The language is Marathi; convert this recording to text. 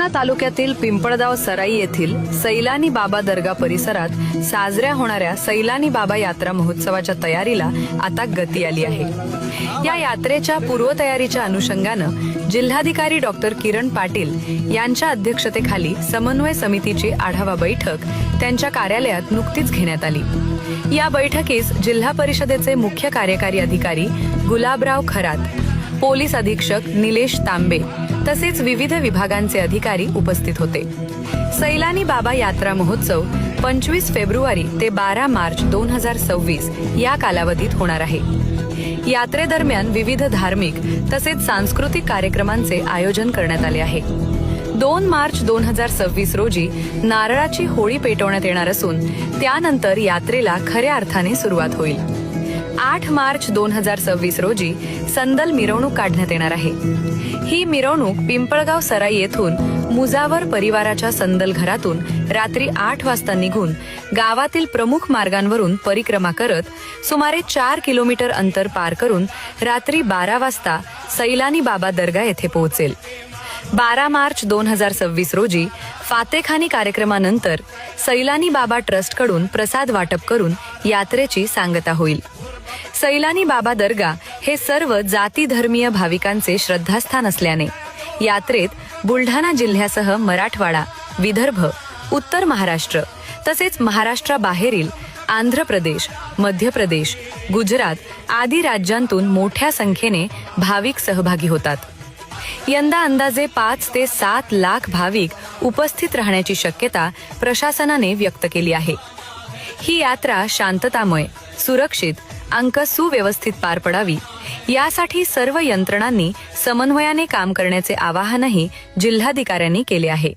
तालुक्यातील पिंपळगाव सराई येथील सैलानी बाबा दर्गा परिसरात साजऱ्या होणाऱ्या सैलानी बाबा यात्रा महोत्सवाच्या तयारीला आता गती आली आहे। या यात्रेच्या पूर्वतयारीच्या अनुषंगानं जिल्हाधिकारी डॉक्टर किरण पाटील यांच्या अध्यक्षतेखाली समन्वय समितीची आढावा बैठक त्यांच्या कार्यालयात नुकतीच घेण्यात आली। या बैठकीस जिल्हा परिषदेचे मुख्य कार्यकारी अधिकारी गुलाबराव खरात, पोलीस अधीक्षक निलेश तांबे तसेच विविध विभागांचे अधिकारी उपस्थित होते। सैलानी बाबा यात्रा महोत्सव 25 फेब्रुवारी ते 12 मार्च 2026 या कालावधीत होणार आहे। यात्रेदरम्यान विविध धार्मिक तसेच सांस्कृतिक कार्यक्रमांचे आयोजन करण्यात आले आहे। 2 मार्च 2026 रोजी नारळाची होळी पेटवण्यात येणार असून त्यानंतर यात्रेला खऱ्या अर्थाने सुरुवात होईल। 8 मार्च 2026 रोजी संदल मिरवणूक काढण्यात येणार आहे। ही मिरवणूक पिंपळगाव सराई येथून मुजावर परिवाराच्या संदल घरातून रात्री 8 वाजता निघून गावातील प्रमुख मार्गांवरून परिक्रमा करत सुमारे 4 किलोमीटर अंतर पार करून रात्री 12 वाजता सैलानी बाबा दर्गा येथे पोहोचेल। 12 मार्च 2026 रोजी फातेखानी कार्यक्रमानंतर सैलानी बाबा ट्रस्टकडून प्रसाद वाटप करून यात्रेची सांगता होईल। सैलानी बाबा दर्गा हे सर्व जाती धर्मीय भाविकांचे श्रद्धास्थान असल्याने यात्रेत बुलढाणा जिल्ह्यासह मराठवाडा, विदर्भ, उत्तर महाराष्ट्र तसेच महाराष्ट्राबाहेरील आंध्र प्रदेश, मध्य प्रदेश, गुजरात आदी राज्यांतून मोठ्या संख्येने भाविक सहभागी होतात। यंदा अंदाजे 5 ते 7 लाख भाविक उपस्थित राहण्याची शक्यता प्रशासनाने व्यक्त केली आहे। ही यात्रा शांततामय, सुरक्षित अंक सुव्यवस्थित पार पडावी यासाठी सर्व यंत्रणांनी समन्वयाने काम करण्याचे आवाहनही जिल्हाधिकाऱ्यांनी केले आहे।